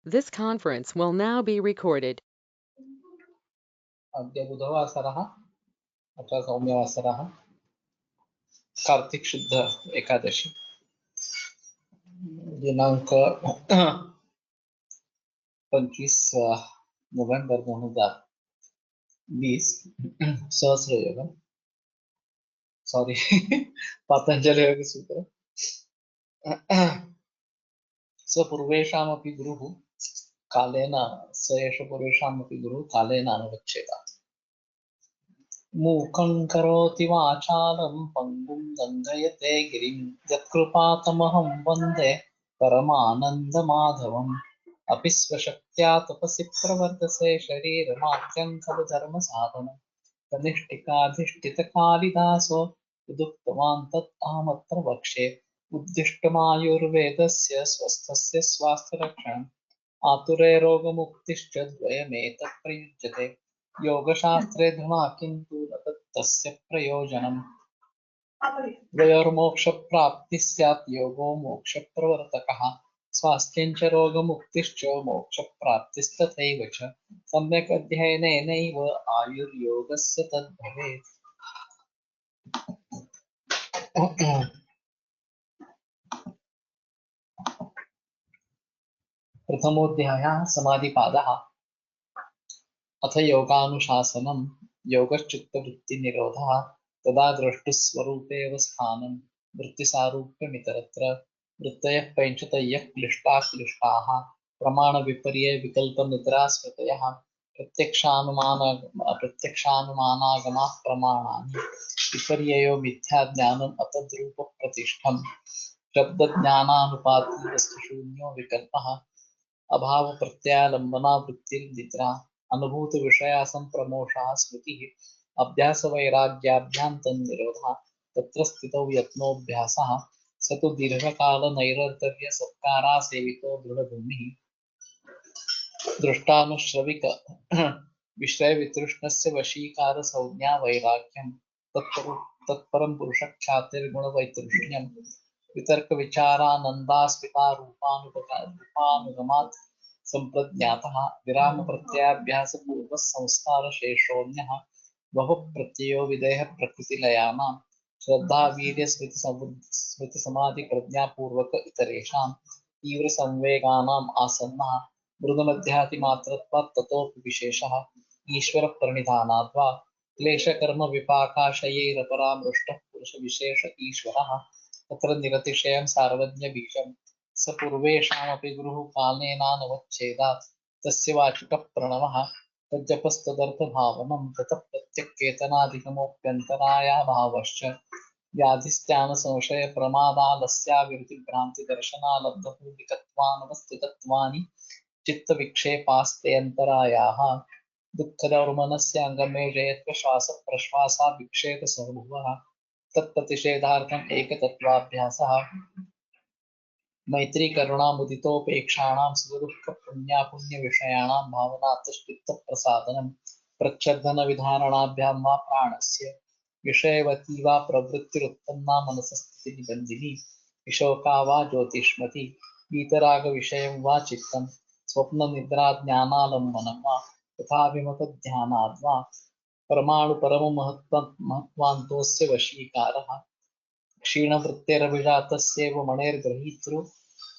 This conference will now be recorded. अद्य बुधवासरः अथवा सौम्यवासरः कार्तिक शुद्ध एकादशी दिनांक 25 नोव्हेंबर 2020 सहस्र योग सॉरी पतंजलि योग सूत्र स पूर्वेषामपि गुरुः कालेन स एष पूर्वेषामपि गुरुः कालेन अनुवच्छेदात् मूकं करोति वाचालं पङ्गुं लङ्घयते गिरिं यत्कृपातमहं वन्दे परमानन्दमाधवम् अपि स्वशक्त्या तपसि प्रवर्तसे शरीरमाद्यं खलु धर्मसाधनं तनिष्ठिकाधिष्ठितकालिदासो यदुक्तवान् तत् अहमत्र वक्ष्ये उद्दिष्टमायुर्वेदस्य स्वस्थस्य स्वास्थ्यरक्षणम् आतुरे रोगमुक्तिश्च द्वयमेतत् प्रयुज्यते योगशास्त्रे धुना किन्तु न तस्य प्रयोजनम् द्वयोर्मोक्षप्राप्तिः स्यात् योगो मोक्षप्रवर्तकः स्वास्थ्यं च रोगमुक्तिश्च मोक्षप्राप्तिस्तथैव च सम्यक् अध्ययनेनैव आयुर्योगस्य तद्भवेत् प्रथमोऽध्यायः समाधिपादः अथ योगानुशासनं योगश्चित्तवृत्तिनिरोधः तदा द्रष्टुस्वरूपेव स्थानं वृत्तिसारूप्यमितरत्र वृत्तयः पञ्चतयः क्लिष्टाः प्रमाणविपर्ये विकल्पनिद्रास्मृतयः प्रत्यक्षानुमानागमाः प्रमाणानि विपर्ययो मिथ्याज्ञानम् अतद्रूपप्रतिष्ठम् शब्दज्ञानानुपाती वस्तुशून्यो विकल्पः अभाव प्रत्यालंबना वृत्तिर्निद्रा अनुभूत विषया संप्रमोषः स्मृतिः अभ्यास वैराग्याभ्यां निरोधः तत्र स्थितौ यत्नोऽभ्यासः स तु दीर्घकाल नैरन्तर्य सत्कारा सेवितो दृढभूमिः दृष्टानुश्रविक विषय वितृष्णस्य वशीकार संज्ञा वैराग्यं तत्परं पुरुषख्यातिर्गुणवैतृष्ण्यं वितर्क विचारानन्दास्मिता रूपानुगमात् संप्रज्ञातः विराम प्रत्याभ्यास पूर्व संस्कार शेषोऽन्यः बहु प्रत्ययो विदेह प्रकृतिलयानां श्रद्धा वीर्य स्मृति समाधि प्रज्ञा पूर्वक इतरेषां तीव्र संवेगानाम् आसन्नः मृदुमध्यातिमात्रत्वात् ततोऽपि विशेषः ईश्वर प्रणिधानात् वा क्लेशकर्म विपाकाशयैरपरामृष्टः पुरुष विशेष ईश्वरः तत्र निरतिशयं सार्वज्ञ बीजं स पूर्वेषामपि गुरुः कालेनानवच्छेदात् तस्य वाचिकः प्रणवः तज्जपस्तदर्थभावनं ततः प्रत्यक्केतनाधिगमोऽप्यन्तरायाभावश्च व्याधिस्त्यानसंशय प्रमादालस्याविरतिभ्रान्तिदर्शनालब्धपूर्विकत्वानवस्थितत्वानि चित्तविक्षेपास्तेऽन्तरायाः दुःखदौर्मनस्याङ्गमे श्वासप्रश्वासाभिक्षेपसमूहः तत्प्रतिषेधार्थम् एकतत्त्वाभ्यासः मैत्री करुणामुदितोपेक्षाणां सुखदुःखपुण्यापुण्यविषयाणां भावनातश्चित्तप्रसादनं प्रच्छद्धनविधारणाभ्यां वा प्राणस्य विषयवती वा प्रवृत्तिरुत्पन्ना मनसस्थितिनिबन्धिनी विशोका वा ज्योतिष्मती वीतरागविषयं वा चित्तं स्वप्ननिद्राज्ञानालम्बनं वा तथाभिमतध्यानाद् वा परमाणुपरममहत्वान्तोऽस्य वशीकारः क्षीणवृत्तेरभिजातस्यैव मणेर्गृहीतृ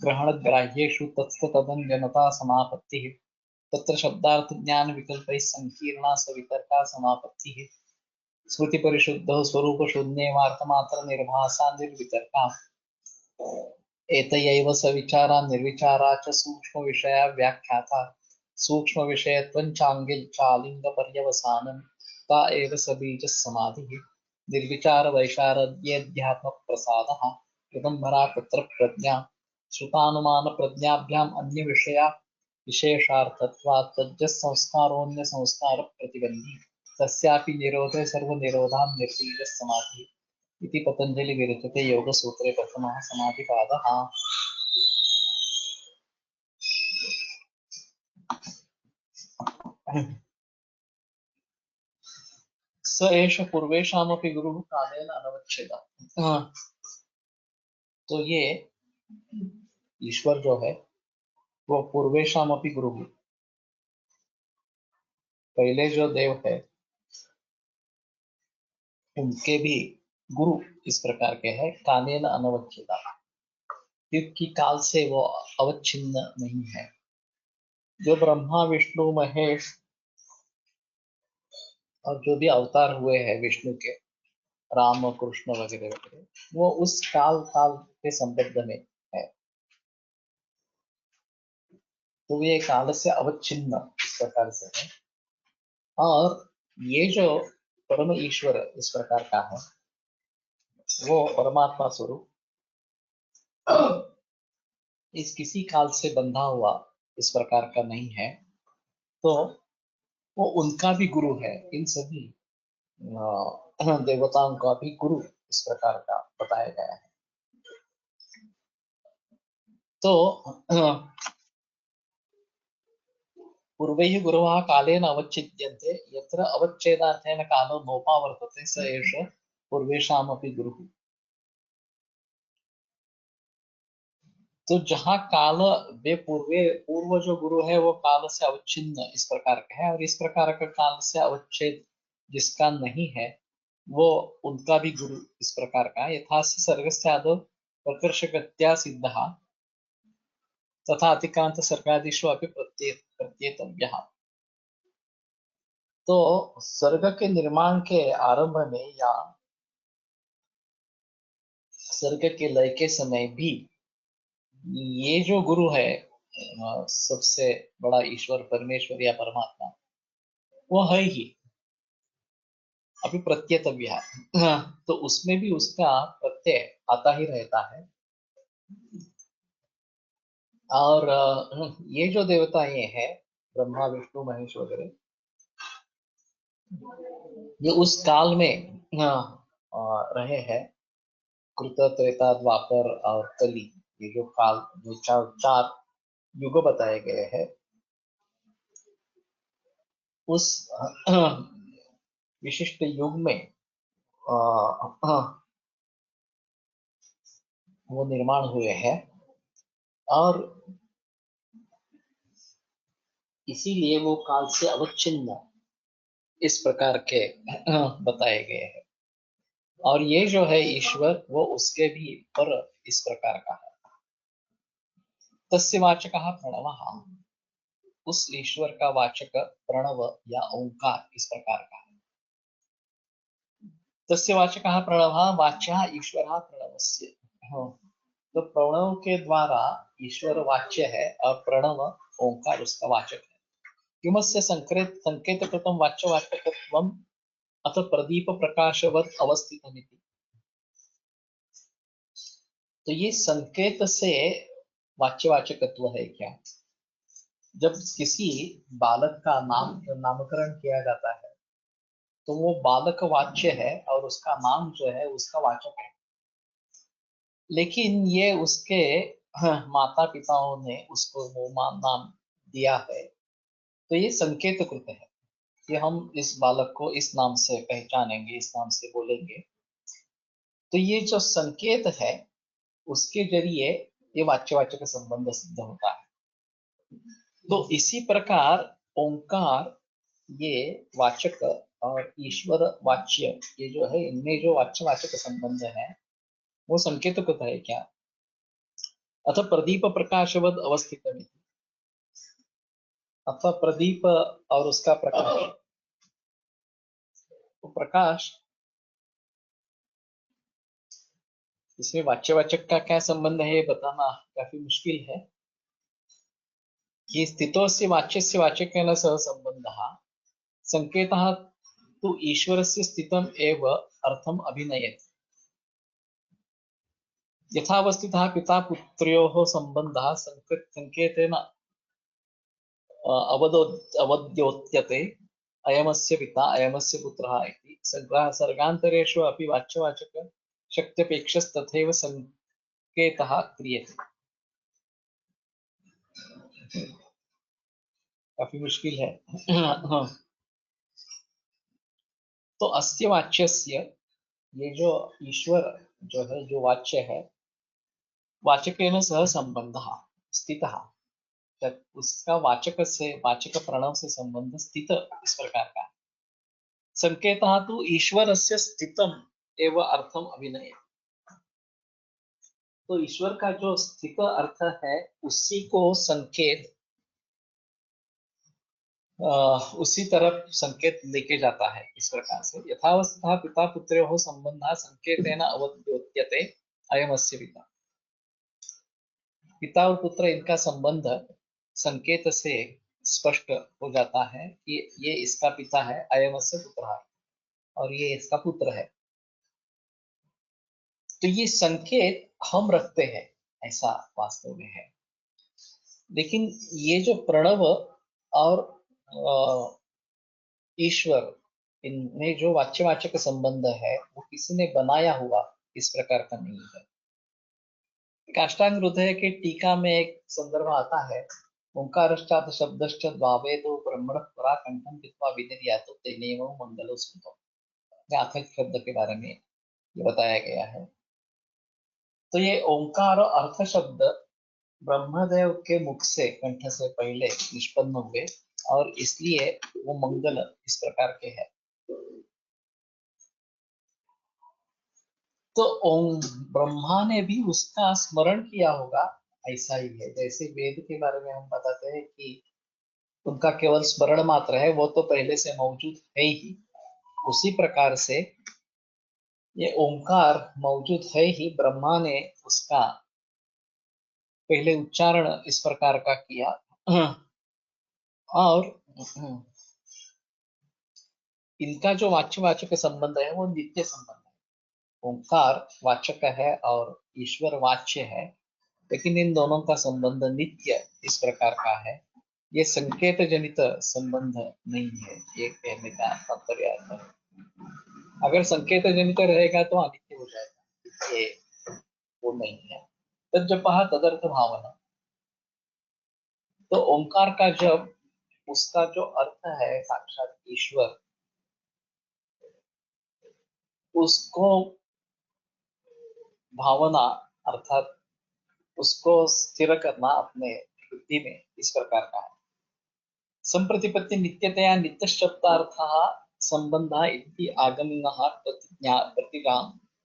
ग्रहणग्राह्येषु तत्स्तदन्यनता समापत्तिः तत्र शब्दार्थज्ञानविकल्पैः सङ्कीर्णा सवितर्का समापत्तिः स्मृतिपरिशुद्धौ स्वरूपशून्येवार्थमात्रनिर्भासा निर्वितर्का एतयैव सविचारा निर्विचारा च सूक्ष्मविषया व्याख्याता सूक्ष्मविषयत्वञ्चालिङ्गपर्यवसानं ता एव सबीजः समाधिः निर्विचारवैशारद्येऽध्यात्मप्रसादः ऋतम्भरा तत्र प्रज्ञा श्रुतानुमानप्रज्ञाभ्याम् अन्यविषया विशेषार्थत्वात् तज्जः संस्कारोऽन्यसंस्कारप्रतिबन्धी तस्यापि निरोधे सर्वनिरोधान् निर्बीजः समाधिः इति पतञ्जलि विरचिते योगसूत्रे प्रथमः समाधिपादः। स एष पूर्वेषामपि गुरुः कालेन अनवच्छेदात्। तो ये ईश्वर जो है वो पूर्वेशामपि गुरु, पहले जो देव है उनके भी गुरु इस प्रकार के हैं। कालेन अनवच्छेदा, क्योंकि काल से वो अवच्छिन्न नहीं है। जो ब्रह्मा विष्णु महेश और जो भी अवतार हुए हैं विष्णु के, राम कृष्ण वगैरह वगैरह, वो उस काल काल के संबंध में है। तो ये काल से अवच्छिन्न इस प्रकार से है। और ये जो परम ईश्वर इस प्रकार का है, वो परमात्मा स्वरूप इस किसी काल से बंधा हुआ इस प्रकार का नहीं है। तो वो उनका भी गुरु है। इन सभी देवताओं का भी गुरु इस प्रकार का बताया गया है। तो पूर्वैः गुरवः कालेन अवच्छिद्यन्ते, यत्र अवच्छेदार्थेन कालो नोपावर्तते स एष पूर्वेषामपि गुरुः। तो जहाँ काल, वे पूर्व जो गुरु है वो काल से अवच्छिन्न इस प्रकार का है, और इस प्रकार का काल से अवच्छेद जिसका नहीं है वो उनका भी गुरु इस प्रकार का है। यथास्य सर्गस्य आदौ प्रकर्षगत्या सिद्धः तथा अतिक्रांत सर्गादिषु अपि प्रत्येतव्यः। तो सर्ग के निर्माण के आरंभ में या सर्ग के लय के समय भी ये जो गुरु है, सबसे बड़ा ईश्वर परमेश्वर या परमात्मा, वो है ही अभी प्रत्येतव्य है। तो उसमें भी उसका प्रत्यय आता ही रहता है। और ये जो देवता ये है ब्रह्मा विष्णु महेश वगैरह, ये उस काल में रहे हैं। कृत त्रेता द्वापर और कली, ये जो काल, जो चार युग बताए गए हैं, उस विशिष्ट युग में वो निर्माण हुए हैं। और इसीलिए वो काल से अवच्छिन्न इस प्रकार के बताए गए हैं। और ये जो है ईश्वर, वो उसके भी पर इस प्रकार का है। तस्य वाचकः प्रणवः, उस ईश्वर का वाचक प्रणव या ओंकार इस प्रकार का है। तस्य वाचकः प्रणवः वाच्यः ईश्वरः प्रणवस्य। तो प्रणव के द्वारा ईश्वर वाच्य है और प्रणव ओंकार उसका वाचक है। किमस्य संकेत कृतम वाच्य वाचकत्वम अथ प्रदीप प्रकाशवत अवस्थितमिति। तो ये संकेत से वाच्यवाचकत्व है क्या? जब किसी बालक का नामकरण किया जाता है तो वो बालक वाच्य है और उसका नाम जो है उसका वाचक है। लेकिन ये उसके माता पिताओं ने उसको वो नाम दिया है, तो ये संकेत कृत है कि हम इस बालक को इस नाम से पहचानेंगे, इस नाम से बोलेंगे। तो ये जो संकेत है उसके जरिए ये वाच्यवाचक संबंध सिद्ध होता है। तो इसी प्रकार ओंकार, ये वाचक और ईश्वर वाच्य, ये जो है इनमें जो वाच्यवाचक संबंध है वो संकेत होता है क्या? अथ प्रदीप प्रकाशवद अवस्थित है, अथवा प्रदीप और उसका प्रकाश। तो प्रकाश, इसमें वाच्यवाचक का क्या संबंध है ये बताना काफी मुश्किल है। कि स्थितोस्य वाच्यस्य वाचकेन सह संबंधः संकेतः तु ईश्वरस्य स्थितम् एव अर्थम् अभिनयति। यथावस्थितः पिता पुत्र्योः संबंधः संकेतेन अवद्योत्यते, अयमस्य पिता अयमस्य पुत्रः इति। सर्गान्तरेषु अपि वाच्यवाचक शक्त्यपेक्षस्तथैव संकेतः क्रियते। काफी मुश्किल है। तो अस्य वाच्यस्य, ये जो ईश्वर जो है, जो वाच्य है, वाचकेन सह संबंधः स्थितः, उसका वाचक प्रणव से संबंध स्थित इस प्रकार का। संकेतः तु ईश्वरस्य स्थितम् एव अर्थम अभिनय। तो ईश्वर का जो स्थित अर्थ है उसी को संकेत उसी तरफ संकेत लेके जाता है इस प्रकार से। यथावस्था पिता पुत्र्योः संबंधः संकेतेन अवद्योत्यते अयमस्य पिता। पिता और पुत्र इनका संबंध संकेत से स्पष्ट हो जाता है कि ये इसका पिता है, अयमस्य पुत्रः, और ये इसका पुत्र है। तो ये संकेत हम रखते हैं, ऐसा वास्तव में है। लेकिन ये जो प्रणव और ईश्वर, इनमें जो वाच्यवाचक संबंध है वो किसी ने बनाया हुआ इस प्रकार का नहीं है। काष्टांग हृदय के टीका में एक संदर्भ आता है, ओंकारश्चात् शब्दश्च द्वावेदो ब्रह्मणः परा कंठं कृत्वा विनिर्यातो तेनेव मंगलो सुतो। आखिर शब्द के बारे में ये बताया गया है। तो ये ओंकार अर्थ शब्द ब्रह्मदेव के मुख से, कंठ से पहले निष्पन्न हुए और इसलिए वो मंगल इस प्रकार के है। तो ओम ब्रह्मा ने भी उसका स्मरण किया होगा, ऐसा ही है। जैसे वेद के बारे में हम बताते हैं कि उनका केवल स्मरण मात्र है, वो तो पहले से मौजूद है ही। उसी प्रकार से ये ओंकार मौजूद है ही, ब्रह्मा ने उसका पहले उच्चारण इस प्रकार का किया और इनका जो वाच्यवाचक संबंध है वो नित्य संबंध है। ओंकार वाचक है और ईश्वर वाच्य है, लेकिन इन दोनों का संबंध नित्य इस प्रकार का है। ये संकेत जनित संबंध नहीं है, ये कहने का तात्पर्य है। अगर संकेत जनित रहेगा तो अनित्य हो जाएगा, ये वो नहीं है। तज्जपः तदर्थ भावना। तो ओंकार का जब, उसका जो अर्थ है साक्षात ईश्वर, उसको भावना अर्थात उसको स्थिर करना अपने बुद्धि में इस प्रकार का है। संप्रतिपत्ति नित्यतया नित्य शब्दार्थः संबंधः इति आगमिनः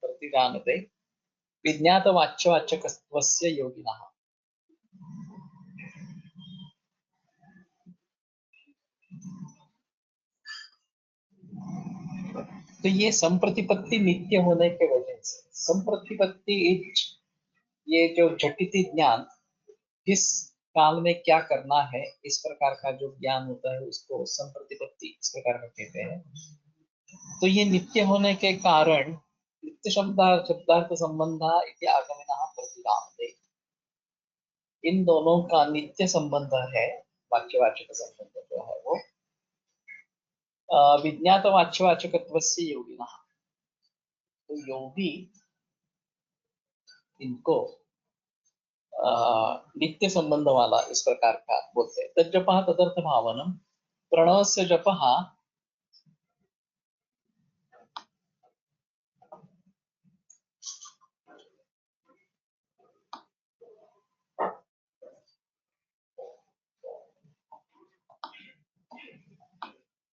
प्रतिजानते विज्ञात वाच्यवाचकत्वस्य योगिनः। तो ये संप्रतिपत्ति नित्य होने के वजह से, संप्रतिपत्ति ये जो झटिति ज्ञान, किस काल में क्या करना है इस प्रकार का जो ज्ञान होता है उसको संप्रतिपत्ति इस प्रकार का कहते हैं। तो ये नित्य होने के कारण नित्य शब्दार्थ संबंध इति आगमिनः प्रतिजानते, इन दोनों का नित्य संबंध है। वाच्यवाचक संबंध जो है वो विज्ञात वाच्यवाचकत्वस्य योगिनः। तो योगी इनको नित्य संबंध वाला इस प्रकार का बोलते हैं। तज्जपः तदर्थ भावनम प्रणवस्य जपः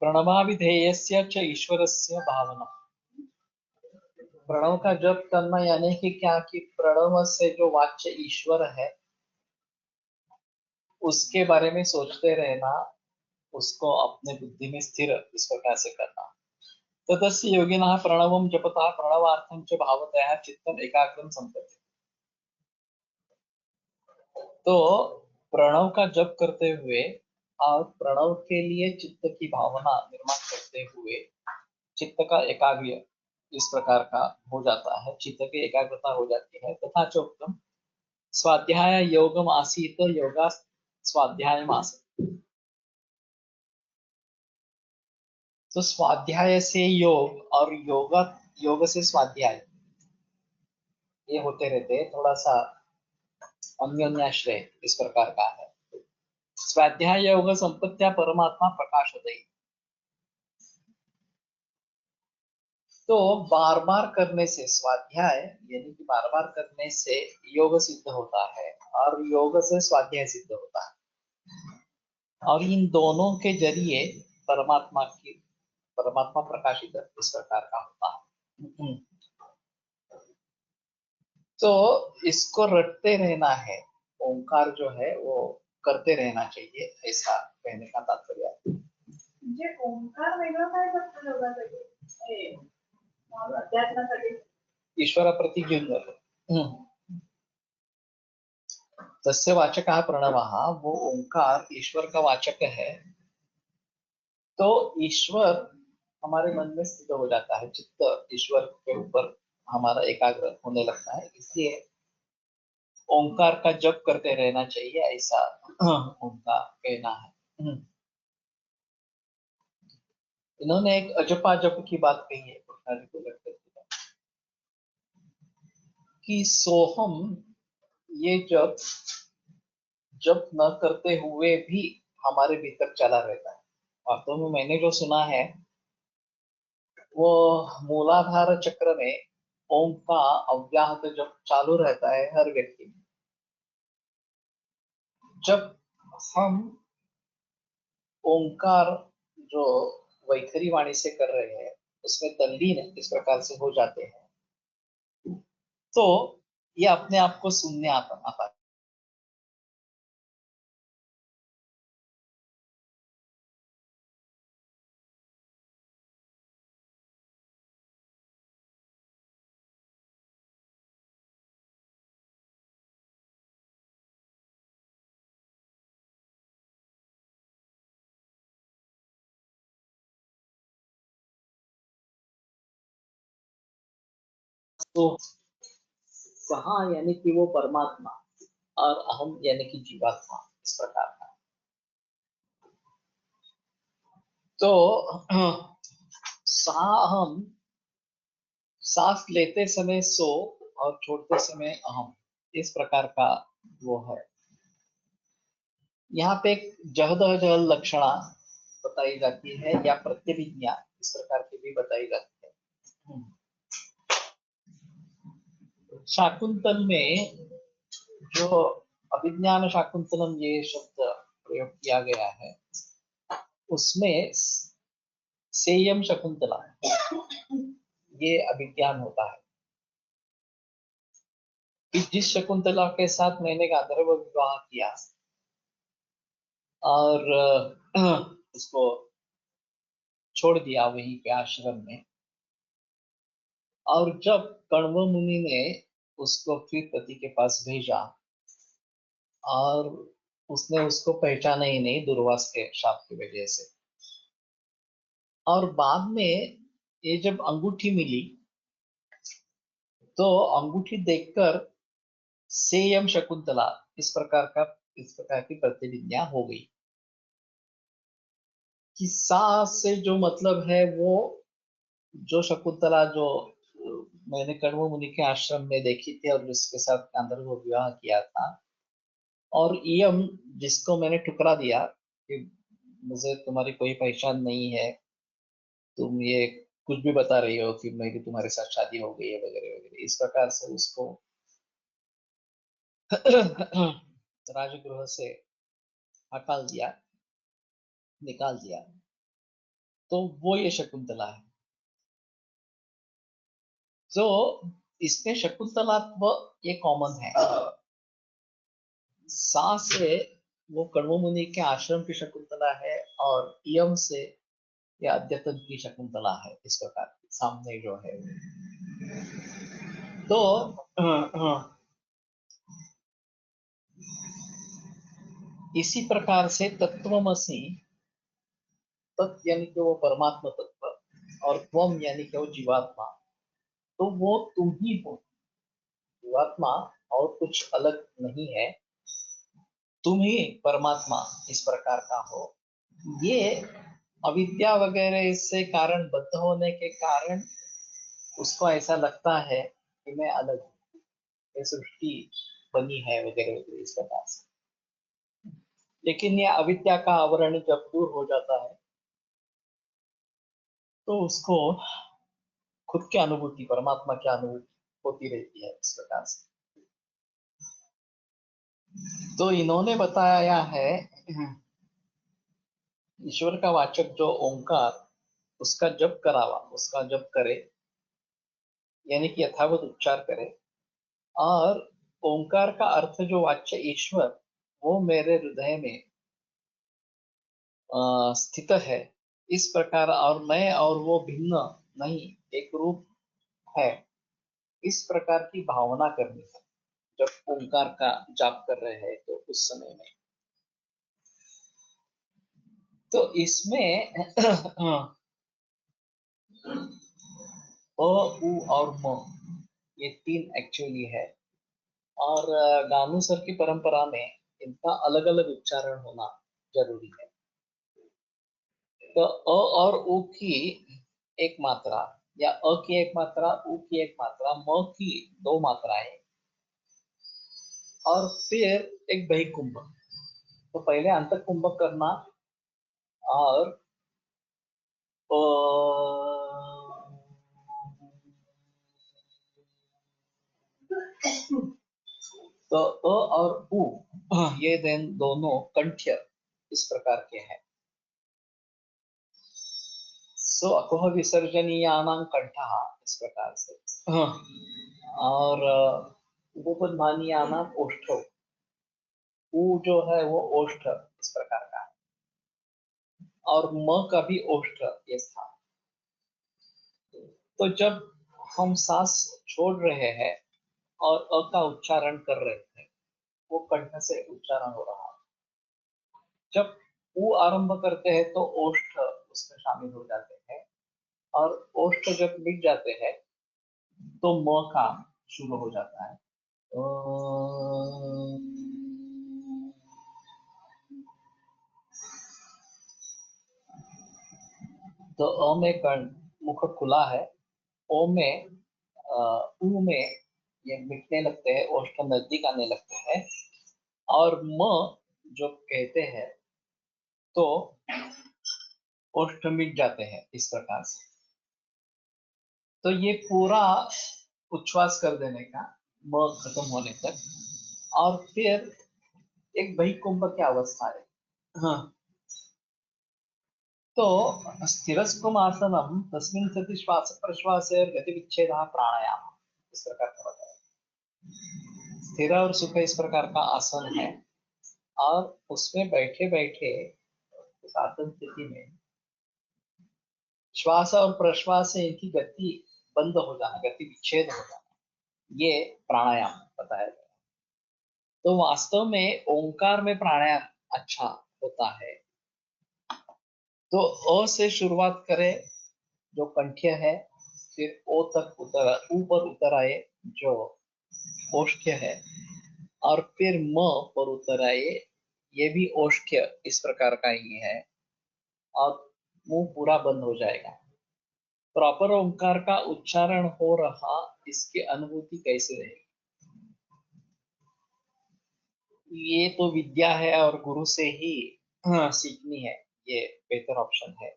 प्रणवाभिधेयस्य च ईश्वरस्य भावना। प्रणव का जप करना यानी कि क्या, कि प्रणव से जो वाच्य ईश्वर है उसके बारे में सोचते रहना, उसको अपने बुद्धि में स्थिर इस प्रकार से करना। ततस्य योगिनः प्रणवं जपतः प्रणवार्थं च भावतया चित्तम एकाग्रम संपत्ति। तो प्रणव का जप करते हुए और प्रणव के लिए चित्त की भावना निर्माण करते हुए चित्त का एकाग्र इस प्रकार का हो जाता है, चित्त की एकाग्रता हो जाती है। तथा चोक्तम स्वाध्याय योगम आसीत योगा स्वाध्याय आसीत। तो स्वाध्याय से योग और योग से स्वाध्याय ये होते रहते, थोड़ा सा अन्योन्याश्रय इस प्रकार का है। स्वाध्याय योग संपत्तिया परमात्मा प्रकाशते। तो बार बार करने से स्वाध्याय यानी कि बार बार करने से योग सिद्ध होता है और योग से स्वाध्याय सिद्ध होता है। और इन दोनों के जरिए परमात्मा प्रकाशित इस प्रकार का होता है। तो इसको रटते रहना है, ओंकार जो है वो करते रहना चाहिए, ऐसा कहने का तात्पर्य है। म्हणजे ओंकार वेगळं काय करतो योगासाठी हे अध्यात्मासाठी ईश्वराप्रती घेऊन जातो। तस्य वाचकः प्रणवः, वो ओंकार ईश्वर का वाचक है। तो ईश्वर हमारे मन में स्थित हो जाता है, चित्त ईश्वर के ऊपर हमारा एकाग्र होने लगता है, इसलिए ओंकार का जप करते रहना चाहिए, ऐसा उनका कहना है। इन्होंने एक अजपा जप की बात कही है को लगता है कि सोहम, ये जप न करते हुए भी हमारे भीतर चला रहता है। वास्तव में मैंने जो सुना है वो मूलाधार चक्र में ओम का अव्याहत जप चालू रहता है हर व्यक्ति में। जब हम ओंकार जो वैखरी वाणी से कर रहे हैं उसमें तल्लीन इस प्रकार से हो जाते हैं, तो ये अपने आप को सुनने आता है। तो सहा यानी कि वो परमात्मा और अहम यानी कि जीवात्मा, इस प्रकार का। तो साहम, सांस लेते समय सो और छोड़ते समय अहम, इस प्रकार का वो है। यहाँ पे एक जहद जहल लक्षणा बताई जाती है या प्रत्यभिज्ञा इस प्रकार की भी बताई जाती है। शाकुंतल में जो अभिज्ञान शाकुंतलम ये शब्द प्रयोग किया गया है, उसमें सेयम शकुंतला ये अभिज्ञान होता है कि जिस शकुंतला के साथ मैंने गांधर्व विवाह किया और उसको छोड़ दिया वहीं पे आश्रम में, और जब कण्व मुनि ने उसको फिर पति के पास भेजा और उसने उसको पहचाना ही नहीं दुर्वास के शाप की वजह से, और बाद में ये जब अंगूठी मिली तो अंगूठी देखकर सेयम शकुंतला इस प्रकार की प्रतिविज्ञा हो गई कि सा से जो मतलब है वो जो शकुंतला जो मैंने कण्व मुनि के आश्रम में देखी थी और जिसके साथ गांधर्व विवाह किया था, और इयम जिसको मैंने ठुकरा दिया कि मुझे तुम्हारी कोई पहचान नहीं है, तुम ये कुछ भी बता रही हो कि मेरी तुम्हारे साथ शादी हो गई है वगैरह वगैरह, इस प्रकार से उसको राजगृह से निकाल दिया। तो वो ये शकुंतला है। तो इसमें शकुंतलात्व ये कॉमन है। सा से वो कण्व मुनि के आश्रम की शकुंतला है और इयम से या अद्यतन की शकुंतला है, इस प्रकार की सामने जो है। तो इसी प्रकार से तत्वमसि, तत् यानी कि वो परमात्मा तत्व और त्वम यानी कि वो जीवात्मा, तो वो तुम ही हो। जीवात्मा और कुछ अलग नहीं है, तुम ही परमात्मा इस प्रकार का हो। ये अविद्या वगैरह इससे कारण बद्ध होने के कारण उसको ऐसा लगता है कि मैं अलग हूँ, ये सृष्टि बनी है वगैरह वगैरह इस प्रकार से। लेकिन ये अविद्या का आवरण जब दूर हो जाता है तो उसको खुद की अनुभूति, परमात्मा की अनुभूति होती रहती है इस प्रकार से। तो इन्होंने बताया है ईश्वर का वाचक जो ओंकार, उसका जप करावा, उसका जप करे, यानी कि यथावत उच्चार करे, और ओंकार का अर्थ जो वाच्य ईश्वर, वो मेरे हृदय में स्थित है, इस प्रकार, और मैं और वो भिन्न नहीं, एक रूप है, इस प्रकार की भावना करनी है जब ओंकार का जाप कर रहे हैं तो उस समय में। तो इसमें अ, उ और म, ये तीन एक्चुअली है, और गानू सर की परंपरा में इनका अलग अलग उच्चारण होना जरूरी है। तो अ और उ की एक मात्रा, या अ की एक मात्रा, उ की एक मात्रा, म की दो मात्राएं, और फिर एक बहिकुंभ। तो पहले अंतः कुंभक करना, और अ, तो अ और उ, ये देन दोनों कंठ्य इस प्रकार के हैं। सो अकोह विसर्जनीयानां कंठः, इस प्रकार से। और उपपद्मानीयानां ओष्ठौ, उ जो है वो ओष्ठ इस प्रकार का है, और म का भी ओष्ठ ये स्थान। तो जब हम सांस छोड़ रहे हैं और अ का उच्चारण कर रहे थे, वो कंठ से उच्चारण हो रहा है। जब उ आरंभ करते हैं तो ओष्ठ उसमें शामिल हो जाते हैं, और ओष्ठ जब मिट जाते हैं तो म का शुरू हो जाता है। तो अ में कर्ण मुख खुला है, ओ में ऊ में ये मिटने लगते हैं, ओष्ठ नजदीक आने लगते हैं, और म जो कहते हैं तो ओष्ठ मिट जाते हैं इस प्रकार से। तो ये पूरा उच्छ्वास कर देने का, म खत्म होने तक, और फिर एक बहिकुंभ की अवस्था है। हाँ, तो स्थिरस्कुमासनम तस्मिन् सति श्वास प्रश्वास गति विच्छेदः प्राणायाम, इस प्रकार का बताया। स्थिर और सुख इस प्रकार का आसन है, और उसमें बैठे बैठे उस आसन स्थिति में श्वास और प्रश्वास से इनकी गति बंद हो जाना, गति विच्छेद हो जाना, ये प्राणायाम बताया गया। तो वास्तव में ओंकार में प्राणायाम अच्छा होता है। तो अ से शुरुआत करें जो कंठ्य है, फिर ओ तक ऊपर उतर आए जो ओष्ठ्य है, और फिर म पर उतर आए, ये भी ओष्ठ्य इस प्रकार का ही है, और मुंह पूरा बंद हो जाएगा। प्रॉपर ओंकार का उच्चारण हो रहा, इसकी अनुभूति कैसे रहेगी? ये तो विद्या है और गुरु से ही सीखनी है, ये बेहतर ऑप्शन है।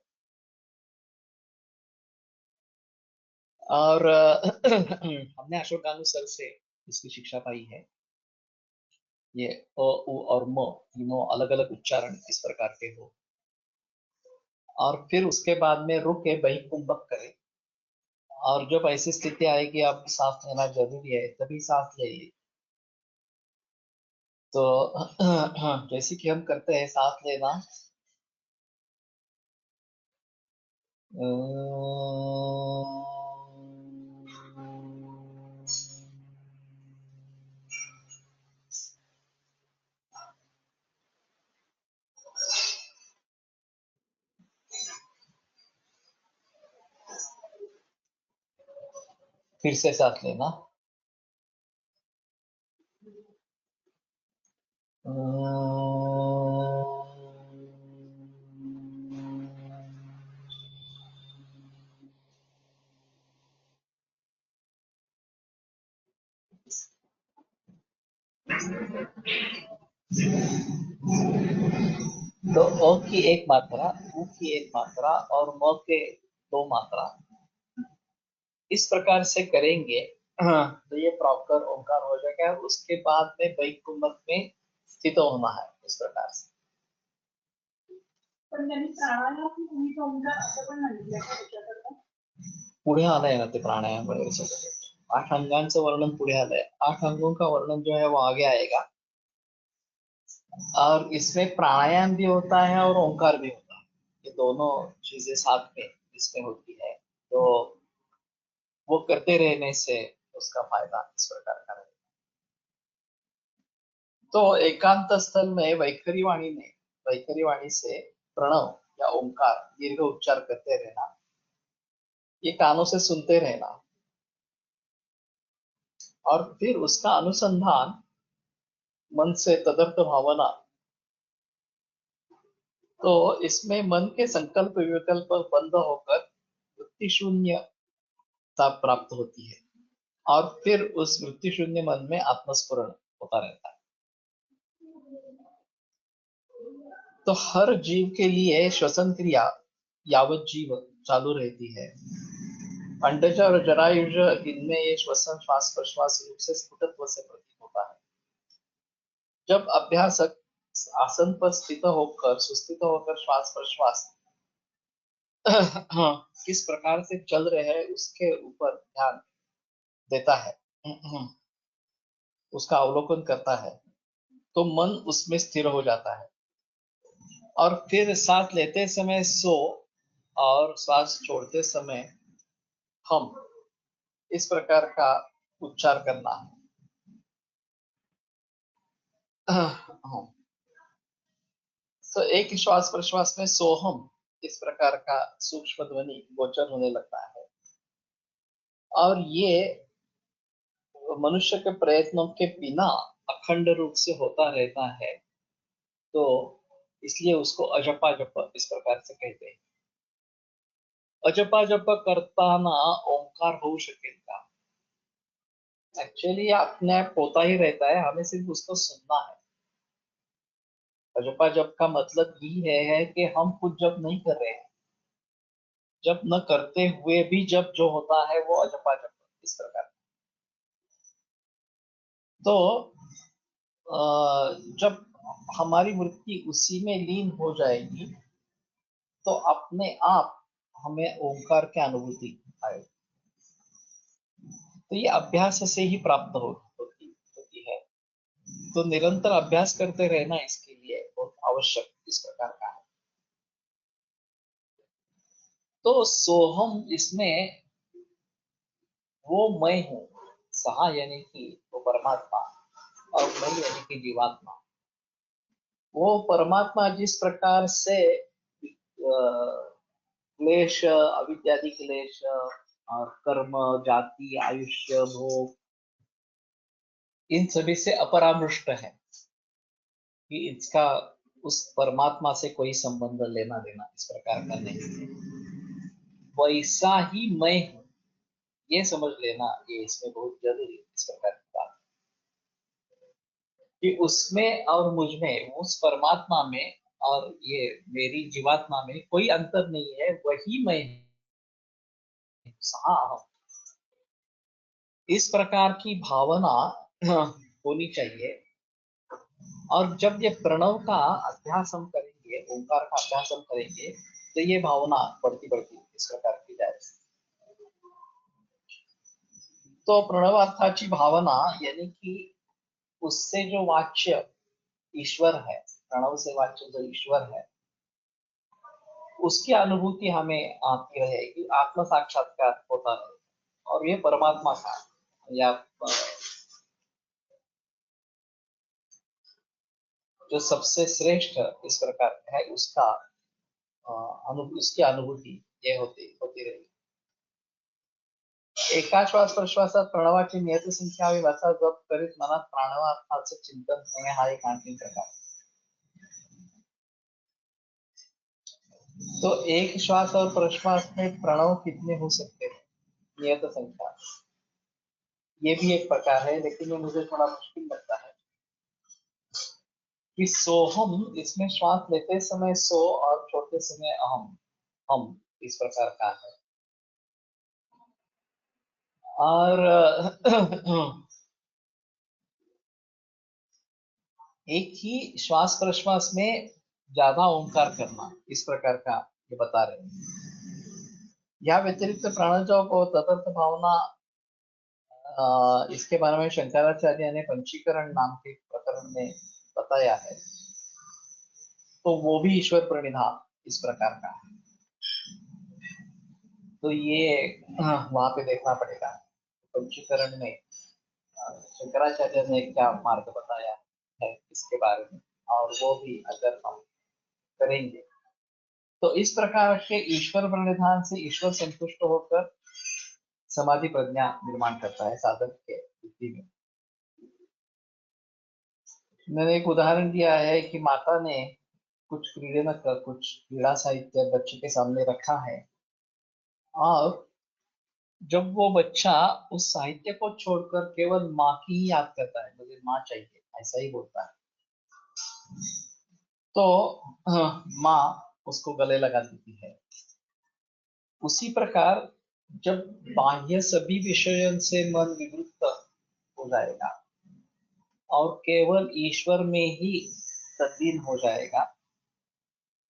और हमने अशोक गानू सर से इसकी शिक्षा पाई है। ये अ उ और म तीनों अलग अलग उच्चारण इस प्रकार के हो, और फिर उसके बाद में रुके बहिकुंभक करें, और जब ऐसी स्थिति आएगी आप सांस लेना जरूरी है, तभी सांस ले। तो जैसे कि हम करते हैं सांस लेना, फिर से सांस लेना, तो अ की एक मात्रा, उ की एक मात्रा, और म के दो मात्रा, इस प्रकार से करेंगे। हाँ, तो ये प्रॉपर ओंकार हो जाएगा, और उसके बाद में बैकुंभक में स्थित होना है इस प्रकार से। पण त्यांनी प्राणायाम तुम्ही ओंकार असं पण सांगितलंय का त्याच्याकरता? पुढे आलंय ना ते प्राणायाम वगैरे सगळं, 8 अंगांचं वर्णन पुढे आलंय, 8 अंगों का वर्णन जो है वो आगे आएगा। और इसमें प्राणायाम भी होता है और ओंकार भी होता है, ये दोनों चीजें साथ में इसमें होती है, तो वो करते रहने से उसका फायदा इस प्रकार का रहेगा। तो एकांत स्थल में वैखरी वाणी से प्रणव या ओंकार दीर्घ उच्चार करते रहना, ये कानों से सुनते रहना, और फिर उसका अनुसंधान मन से तदर्थ भावना, तो इसमें मन के संकल्प विकल्प बंद होकर वृत्ति शून्यता प्राप्त होती है, और फिर उस वृत्ति शून्य मन में आत्मस्फुरण होता रहता है। तो हर जीव के लिए श्वसन क्रिया यावत जीव चालू रहती है, अंडज और जरायुज इनमें ये श्वसन श्वास प्रश्वास रूप से स्फुटत्व से प्रतीत होता है। जब अभ्यासक आसन पर स्थित होकर सुस्थित होकर श्वास प्रश्वास किस प्रकार से चल रहे हैं उसके ऊपर ध्यान देता है, उसका अवलोकन करता है, तो मन उसमें स्थिर हो जाता है, और फिर सांस लेते समय सो और श्वास छोड़ते समय हम, इस प्रकार का उच्चार करना है। तो एक श्वास प्रश्वास में सोहम इस प्रकार का सूक्ष्म ध्वनि गोचर होने लगता है, और ये मनुष्य के प्रयत्नों के बिना अखंड रूप से होता रहता है, तो इसलिए उसको अजपा जप इस प्रकार से कहते हैं। अजपा जप करताना ओंकार होऊ शकेल का? एक्चुअली अपने आप होता ही रहता है, हमें सिर्फ उसको सुनना है। अजपा जप का मतलब ही है कि हम खुद जप नहीं कर रहे हैं, जप न करते हुए भी जप जो होता है वो अजपा जप इस प्रकार। तो जब हमारी वृत्ति उसी में लीन हो जाएगी तो अपने आप हमें ओंकार की अनुभूति आएगी। तो ये अभ्यास से ही प्राप्त होती है, तो निरंतर अभ्यास करते रहना इसके लिए बहुत आवश्यक इस प्रकार का है। तो सोहम इसमें वो मैं हूँ, सहा यानी कि वो परमात्मा, और मैं यानी कि जीवात्मा। वो परमात्मा जिस प्रकार से क्लेश, अविद्यादि क्लेश और कर्म, जाति, आयुष्य, भोग, इन सभी से अपरामृष्ट है, कि इसका उस परमात्मा से कोई संबंध लेना देना इस प्रकार का नहीं है। वैसा ही मैं हूँ, ये समझ लेना, ये इसमें बहुत जरूरी इस प्रकार की बात कि उसमें और मुझ में, उस परमात्मा में और ये मेरी जीवात्मा में कोई अंतर नहीं है, वही मैं हूँ, सहा अहम। इस प्रकार की भावना होनी चाहिए। और जब ये प्रणव का अभ्यास हम करेंगे, ओंकार का अभ्यास हम करेंगे, तो ये भावना बढ़ती बढ़ती इस प्रकार की जाएगी। तो प्रणवार्थाची भावना यानी कि उससे जो वाच्य ईश्वर है, प्रणव से वाच्य जो ईश्वर है, उसकी अनुभूति हमें आती रहेगी, आत्म साक्षात्कार होता है, और ये परमात्मा का या जो सबसे श्रेष्ठ इस प्रकार है उसका उसकी अनुभूति ये होती रहेगी। एका श्वास प्रश्वासात प्रणवाची नियत संख्या वाचा जप करीत मनात प्राणार्थाचं चिंतन करणे हा एक आणखी प्रकार। तो एक श्वास और प्रश्वास में प्रणव कितने हो सकते हैं, नियत संख्या, ये भी एक प्रकार है, लेकिन ये मुझे थोड़ा मुश्किल लगता है कि सोहम इसमें श्वास लेते समय सो और छोड़ते समय अहम, हम इस प्रकार का है। और एक ही श्वास प्रश्वास में ज्यादा ओंकार करना, इस प्रकार का ये बता रहे हैं। या व्यतिरिक्त प्रणजों को तदर्थ भावना, इसके बारे में शंकराचार्य ने पंचीकरण नाम के प्रकरण में बताया है। तो वो भी ईश्वर प्रणिधान इस प्रकार का है। तो ये वहां पे देखना पड़ेगा पंचीकरण में शंकराचार्य ने क्या मार्ग बताया है इसके बारे में, और वो भी अगर हम करेंगे तो इस प्रकार के ईश्वर प्रणिधान से ईश्वर संतुष्ट होकर समाधि प्रज्ञा निर्माण करता है साधक के बुद्धि में। मैंने एक उदाहरण दिया है कि माता ने कुछ कुछ क्रीड़ा साहित्य बच्चे के सामने रखा है, और जब वो बच्चा उस साहित्य को छोड़कर केवल माँ की ही याद करता है, मुझे माँ चाहिए, ऐसा ही बोलता है, तो माँ उसको गले लगा देती है। उसी प्रकार जब बाह्य सभी विषयों से मन विवृत हो जाएगा और केवल ईश्वर में ही तल्लीन हो जाएगा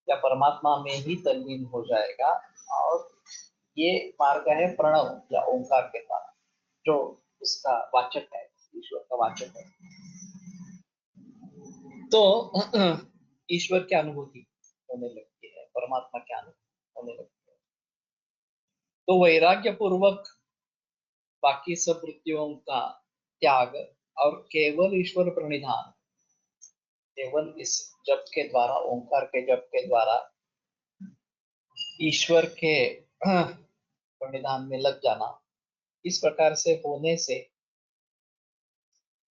या परमात्मा में ही तल्लीन हो जाएगा, और ये मार्ग है प्रणव या ओंकार के द्वारा, जो उसका वाचक है, ईश्वर का वाचक है। तो ईश्वर की अनुभूति होने लगती है, परमात्मा की अनुभूति होने लगती है। तो वैराग्य पूर्वक बाकी सब वृत्तियों का त्याग और केवल ईश्वर प्रणिधान, केवल इस जप के द्वारा, ओंकार के जप के द्वारा ईश्वर के प्रणिधान में लग जाना, इस प्रकार से होने से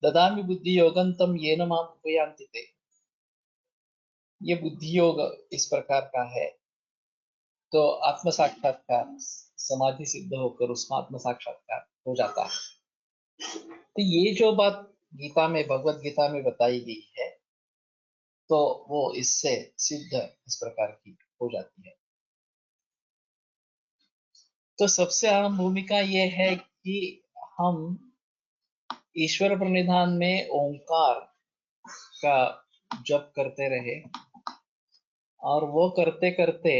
ददामि बुद्धि योगं तम येन माम उपयान्ति ते, ये बुद्धि योग इस प्रकार का है। तो आत्म साक्षात्कार, समाधि सिद्ध होकर उसका आत्म साक्षात्कार हो जाता है। तो ये जो बात गीता में, भगवत गीता में बताई गई है, तो वो इससे सिद्ध इस प्रकार की हो जाती है। तो सबसे अहम भूमिका ये है कि हम ईश्वर प्रणिधान में ओंकार का जप करते रहे, और वो करते करते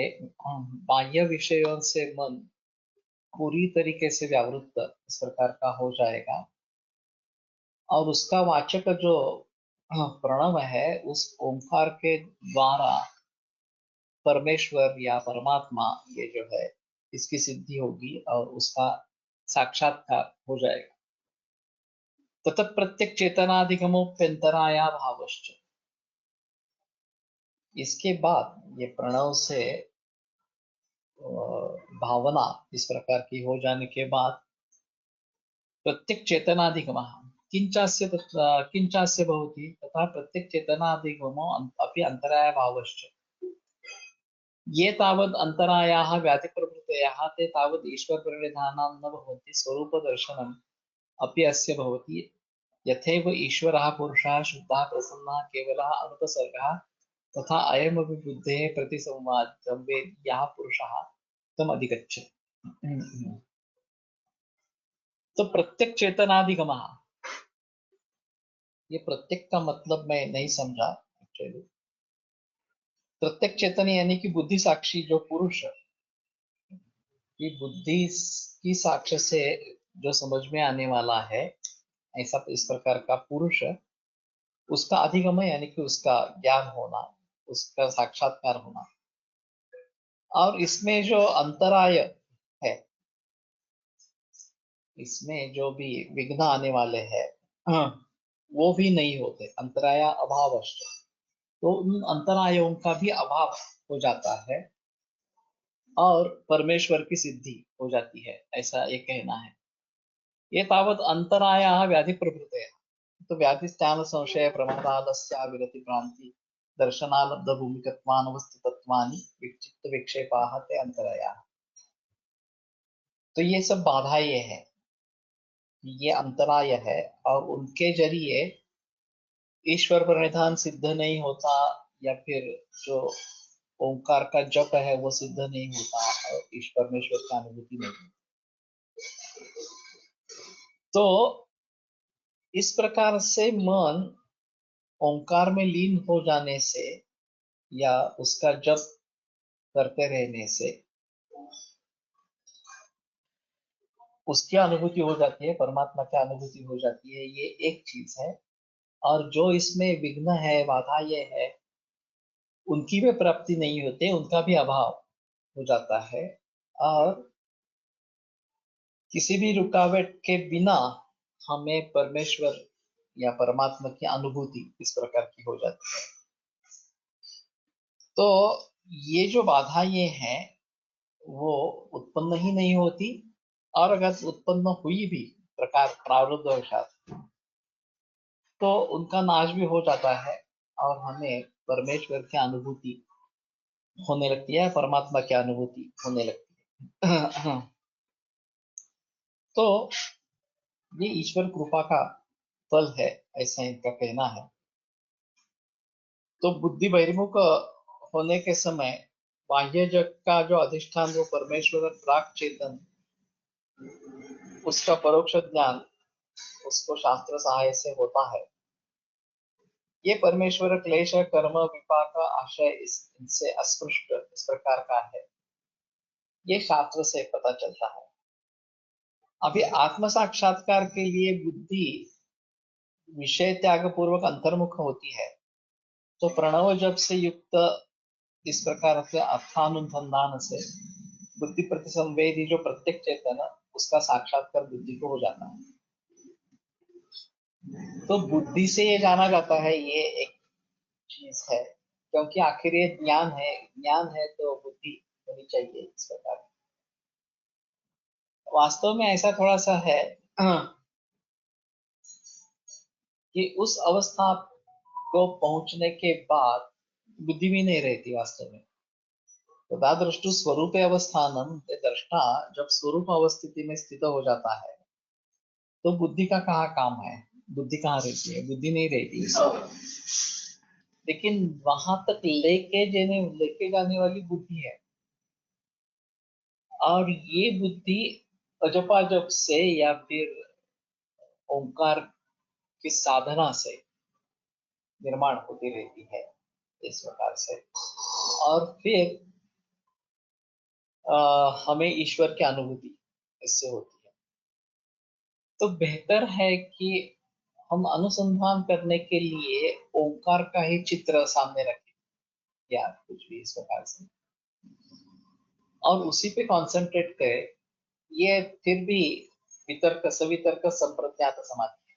बाह्य विषयों से मन पूरी तरीके से व्यावृत्त इस प्रकार का हो जाएगा, और उसका वाचक जो प्रणव है, उस ओंकार के द्वारा परमेश्वर या परमात्मा ये जो है इसकी सिद्धि होगी और उसका साक्षात्कार हो जाएगा। ततः प्रत्येक चेतनाधिगमोप्यंतराया भावश्च, इसके बाद ये प्रणव से भावना इस प्रकार की हो जाने के बाद प्रत्येक चेतनाधिगम किंचास्य भवति तथा प्रत्येक चेतनाधिगमो अपि अंतराय भावश्च, ये तावद् अंतरायाः व्याधिप्रवृत्तयः ते तावद् ईश्वर प्रणिधानां न भवन्ति, स्वरूप दर्शनम् अपि अस्य भवति। यथैव ईश्वरः पुरुषः शुद्धः प्रसन्नः केवलः अनुपसर्गः तथा अयमपि बुद्धेः प्रतिसंवादं वेद यः पुरुषः तम अधिगच्छति। तो प्रत्येक चेतनाधिगम, ये प्रत्येक का मतलब मैं नहीं समझा एक्चुअली। प्रत्येक चेतन यानी कि बुद्धि साक्षी जो पुरुष की बुद्धि की साक्ष्य से जो समझ में आने वाला है, ऐसा इस प्रकार का पुरुष, उसका अधिगम यानी कि उसका ज्ञान होना, उसका साक्षात्कार होना। और इसमें जो अंतराय है, इसमें जो भी विघ्न आने वाले हैं, वो भी नहीं होते, अंतराया अभावश्च, तो उन अंतरायों का भी अभाव हो जाता है और परमेश्वर की सिद्धि हो जाती है, ऐसा ये कहना है। ये तावत् अंतरायाः व्याधि प्रभृतयः, तो व्याधि स्थान संशय प्रमादालस्य विरति भ्रांति दर्शनालब्ध भूमिकत्वानवस्थितत्वानि विक्षिप्त विक्षेपाः ते अंतरायाः। तो ये सब बाधाएं हैं, ये अंतराय है, और उनके जरिए ईश्वर प्रणिधान सिद्ध नहीं होता, या फिर जो ओंकार का जप है वो सिद्ध नहीं होता, और ईश्वर परमेश्वर का अनुभूति नहीं होती। तो इस प्रकार से मन ओंकार में लीन हो जाने से या उसका जप करते रहने से उसकी अनुभूति हो जाती है, परमात्मा की अनुभूति हो जाती है, ये एक चीज है। और जो इसमें विघ्न है, बाधा ये है, उनकी भी प्राप्ति नहीं होती, उनका भी अभाव हो जाता है। और किसी भी रुकावट के बिना हमें परमेश्वर या परमात्मा की अनुभूति इस प्रकार की हो जाती है। तो ये जो बाधाएं हैं वो उत्पन्न ही नहीं होती, और अगर उत्पन्न हुई भी प्रकार प्रारब्धवशात तो उनका नाश भी हो जाता है, और हमें परमेश्वर की अनुभूति होने लगती है, परमात्मा की अनुभूति होने लगती है। तो ये ईश्वर कृपा का फल है, ऐसा इनका कहना है। तो बुद्धि बहिर्मुख होने के समय बाह्य जग का जो अधिष्ठान वो परमेश्वर प्राक चेतन, उसका परोक्ष ज्ञान उसको शास्त्र सहाय से होता है। ये परमेश्वर क्लेश कर्म विपाक आशय इनसे अस्पृष्ट इस प्रकार का है, ये शास्त्र से पता चलता है। अभी आत्म साक्षात्कार के लिए बुद्धि विषय त्याग पूर्वक अंतर्मुख होती है, तो प्रणव जप से युक्त इस प्रकार से अर्थानुसंधान से बुद्धि प्रतिसंवेदी जो प्रत्येक चेतन उसका साक्षात्कार बुद्धि को हो जाता है। तो बुद्धि से ये जाना जाता है, ये एक चीज है, क्योंकि आखिर ये ज्ञान है, ज्ञान है तो बुद्धि होनी चाहिए इस प्रकार। वास्तव में ऐसा थोड़ा सा है कि उस अवस्था को पहुंचने के बाद बुद्धि भी नहीं रहती वास्तव में। तदा दृष्टु स्वरूप अवस्थानम, दृष्टा जब स्वरूप अवस्थिति में स्थित हो जाता है तो बुद्धि का कहाँ काम है, बुद्धि कहाँ रहती है, बुद्धि नहीं रहती। लेकिन वहां तक लेके जाने वाली बुद्धि है, और ये बुद्धि अजपाजप से या फिर ओंकार की साधना से निर्माण होती रहती है इस प्रकार से। और फिर हमें ईश्वर की अनुभूति इससे होती है। तो बेहतर है कि हम अनुसंधान करने के लिए ओंकार का ही चित्र सामने रखें या कुछ भी इस प्रकार से, और उसी पे कंसंट्रेट करें। ये फिर भी वितर्क सवितर्क संप्रज्ञात समाधि है।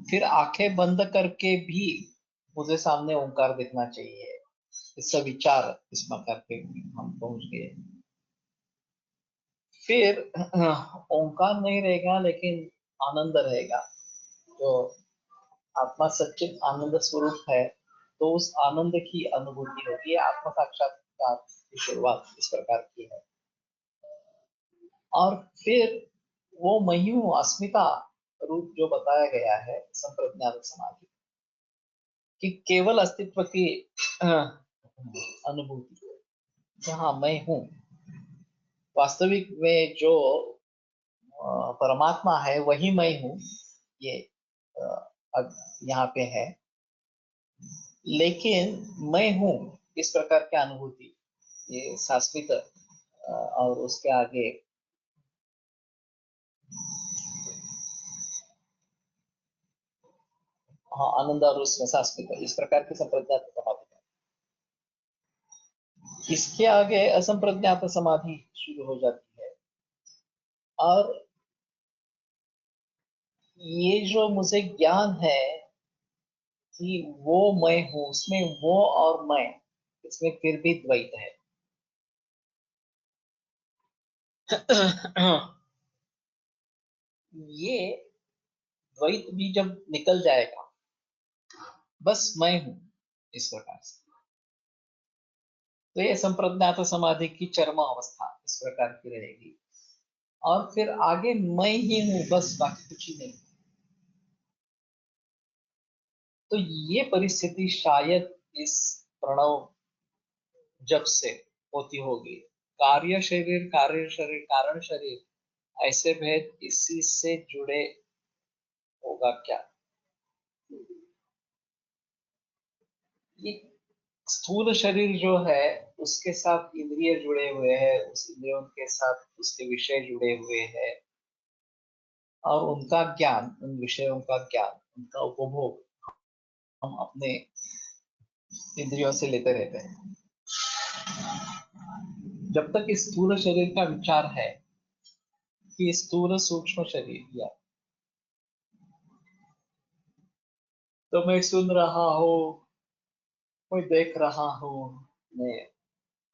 फिर आंखें बंद करके भी मुझे सामने ओंकार दिखना चाहिए, इसका विचार इस प्रकार पे हम पहुंच गए। फिर ओंकार नहीं रहेगा लेकिन आनंद रहेगा, जो आत्मा सच्चित आनंद स्वरूप है, तो उस आनंद की अनुभूति होगी। ये आत्म साक्षात्कार की शुरुआत इस प्रकार की है। और फिर वो मैं हूं अस्मिता रूप जो बताया गया है संप्रज्ञात समाधि कि केवल अस्तित्व की अनुभूति, जहाँ मैं हूँ वास्तविक में जो परमात्मा है वही मैं हूँ, ये यहाँ पे है। लेकिन मैं हूँ इस प्रकार की अनुभूति, ये शाश्वत और उसके आगे हाँ आनंद और उसमें शाश्वत इस प्रकार की संप्रज्ञात समाधि है। इसके आगे असंप्रज्ञात समाधि शुरू हो जाती है। और ये जो मुझे ज्ञान है कि वो मैं हूँ, उसमें वो और मैं, इसमें फिर भी द्वैत है। ये द्वैत भी जब निकल जाएगा, बस मैं हूं इस प्रकार से, तो ये संप्रज्ञात समाधि की चरम अवस्था इस प्रकार की रहेगी। और फिर आगे मैं ही हूं, बस बाकी कुछ ही नहीं। तो ये परिस्थिति शायद इस प्रणव जब से होती होगी। कार्य शरीर कारण शरीर, ऐसे भेद इसी से जुड़े होगा क्या, ये स्थूल शरीर जो है उसके साथ इंद्रिय जुड़े हुए हैं, उस इंद्रियों के साथ उसके विषय जुड़े हुए हैं, और उनका ज्ञान, उन विषयों का ज्ञान, उनका उपभोग हम अपने इंद्रियों से लेते रहते हैं। जब तक इस स्थूल शरीर का विचार है कि स्थूल सूक्ष्म शरीर, या तो मैं सुन रहा हूँ, कोई देख रहा हूँ, मैं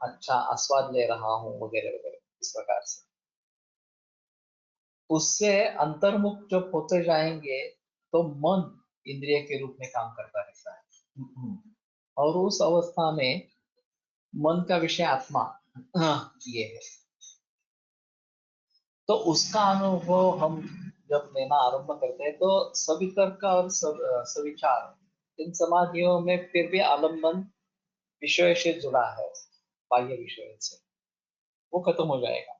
अच्छा आस्वाद ले रहा हूँ, वगैरह वगैरह, इस प्रकार से उससे अंतर्मुख जब होते जाएंगे तो मन इंद्रिय के रूप में काम करता रहता है। और उस अवस्था में मन का विषय आत्मा ये है। तो उसका अनुभव हम जब लेना आरंभ करते हैं तो सवितर्क और सविचार, इन समाधियों में फिर भी आलम्बन विषय से जुड़ा है, बाह्य विषय से, वो खत्म हो जाएगा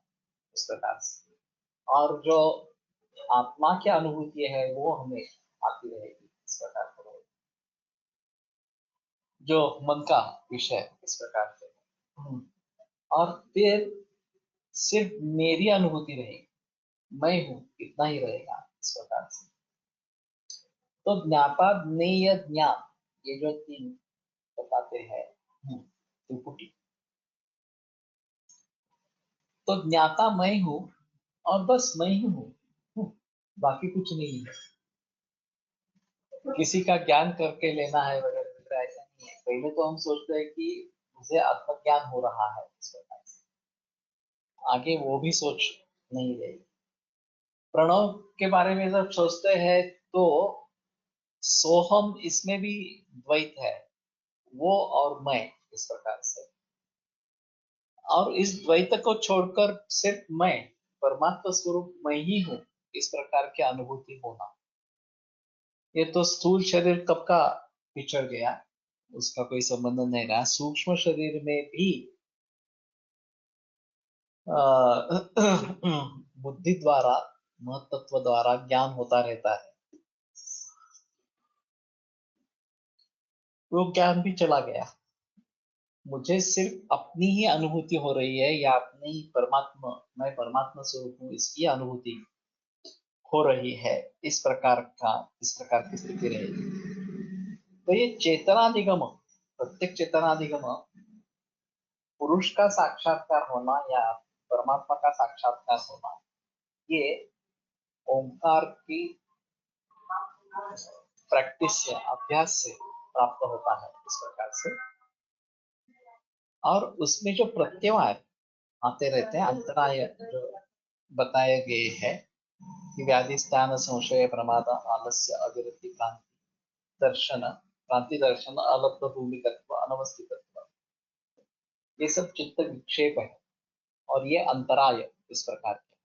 इस प्रकार से। और जो आत्मा की अनुभूति है वो हमें आती रहेगी इस प्रकार से, जो मन का विषय इस प्रकार से। और फिर सिर्फ मेरी अनुभूति रहेगी, मैं हूँ इतना ही रहेगा इस प्रकार से। तो ज्ञाता ज्ञेय ज्ञान, ये जो तीन बताते हैं त्रिपुटी, तो ज्ञाता मैं हूँ और बस मैं ही हूँ, बाकी कुछ नहीं है। किसी का ज्ञान करके लेना है वगैरह वगैरह, ऐसा नहीं है। पहले तो हम सोचते हैं कि मुझे आत्मज्ञान हो रहा है इस प्रकार से, आगे वो भी सोच नहीं रही। प्रणव के बारे में जब सोचते हैं तो सोहम, इसमें भी द्वैत है, वो और मैं इस प्रकार से। और इस द्वैत को छोड़कर सिर्फ मैं, परमात्मा स्वरूप मैं ही हूँ, इस प्रकार की अनुभूति होना, ये तो स्थूल शरीर कब का पिछड़ गया, उसका कोई संबंध नहीं रहा। सूक्ष्म शरीर में भी बुद्धि द्वारा, महतत्व द्वारा ज्ञान होता रहता है, वो ज्ञान भी चला गया। मुझे सिर्फ अपनी ही अनुभूति हो रही है, या अपनी ही परमात्मा, मैं परमात्मा स्वरूप हूँ, इसकी अनुभूति हो रही है, इस प्रकार की स्थिति रहेगी। तो ये चेतनाधिगम, प्रत्येक चेतनाधिगम, पुरुष का साक्षात्कार होना या परमात्मा का साक्षात्कार होना, ये ओंकार की प्रैक्टिस से, अभ्यास से प्राप्त होता है इस प्रकार से। और उसमें जो प्रत्यवाय आते रहते हैं, अंतराय जो बताए गए हैं कि व्याधि स्थान संशय प्रमाद आलस्य अविरति क्रांति दर्शन अलब्ध भूमिकत्व अनवस्थितत्व, ये सब चित्त विक्षेप है और ये अंतराय इस प्रकार के।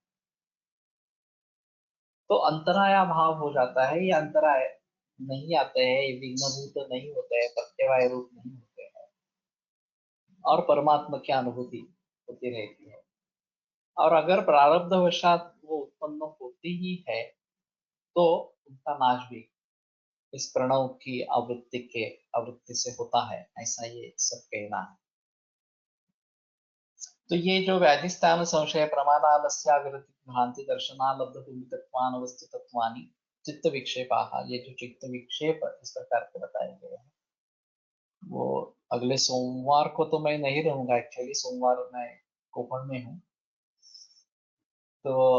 तो अंतराया भाव हो जाता है, ये अंतराय नहीं आते हैं, ये विघ्नभूत नहीं होते हैं, प्रत्यवाय रूप नहीं होते हैं, और परमात्मा की अनुभूति होती रहती है। और अगर प्रारब्धवशात वो उत्पन्न होती ही है तो उनका नाश भी इस प्रणव की आवृत्ति से होता है, ऐसा ये सब कहना है। तो ये जो व्याधिस्थान संशय प्रमादालस्याविरति भ्रांति दर्शनालब्ध भूमितत्वानवस्थितत्वानि चित्त विक्षेपाः, ये जो चित्त विक्षेप इस प्रकार के बताए गए हैं, वो अगले सोमवार को तो मैं नहीं रहूंगा, एक्चुअली सोमवार मैं कोपण में हूँ, तो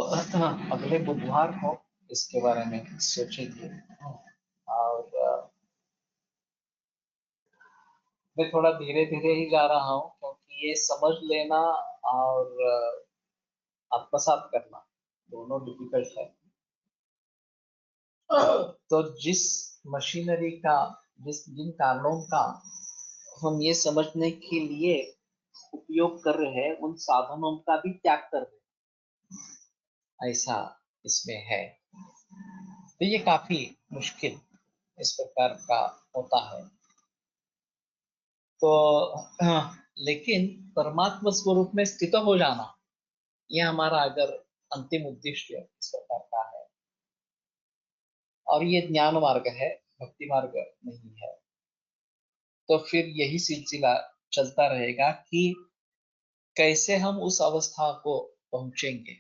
अगले बुधवार को इसके बारे में सोचेंगे। और मैं थोड़ा धीरे धीरे ही जा रहा हूँ, क्योंकि ये समझ लेना और आत्मसात करना दोनों डिफिकल्ट है। तो जिस मशीनरी का, जिन कारणों का हम ये समझने के लिए उपयोग कर रहे हैं, उन साधनों का भी त्याग कर रहे हैं, ऐसा इसमें है। तो ये काफी मुश्किल इस प्रकार का होता है। तो लेकिन परमात्मा स्वरूप में स्थित हो जाना, ये हमारा अगर अंतिम उद्देश्य इस प्रकार का है, और ये ज्ञान मार्ग है, भक्ति मार्ग नहीं है। तो फिर यही सिलसिला चलता रहेगा कि कैसे हम उस अवस्था को पहुंचेंगे।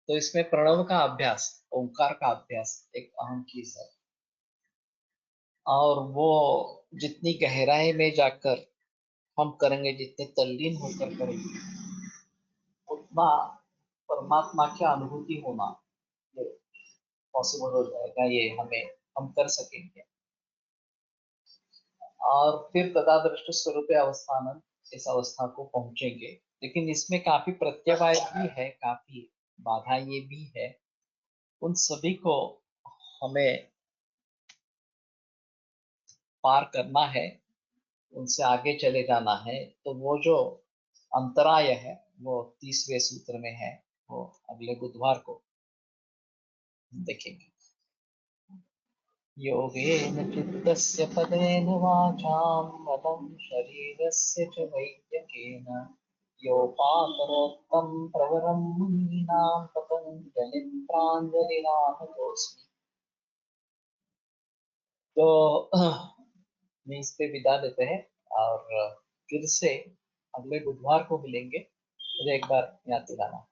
तो इसमें प्रणव का अभ्यास, ओंकार का अभ्यास एक अहम चीज है। और वो जितनी गहराई में जाकर हम करेंगे, जितने तल्लीन होकर करेंगे, उतना परमात्मा की अनुभूति होना ये पॉसिबल हो जाएगा, ये हम कर सकेंगे। और फिर तदादृष्ट स्वरूप अवस्थानम, इस अवस्था को पहुंचेंगे। लेकिन इसमें काफी प्रत्यवाय भी है, काफी बाधा ये भी है। उन सभी को हमें पार करना है, उनसे आगे चले जाना है। तो वो जो अंतराय है वो 30वें सूत्र में है, वो अगले बुधवार को देखेंगे। योगेन चित्तस्य पदेन वाचां मलं शरीरस्य च वैद्यकेन योपाकरोत्तं प्रवरं मुनीनां पतञ्जलिं प्राञ्जलिरानतोऽस्मि। तो मैं इस पे विदा देते हैं, और फिर से अगले बुधवार को मिलेंगे। मुझे एक बार याद दिलाना।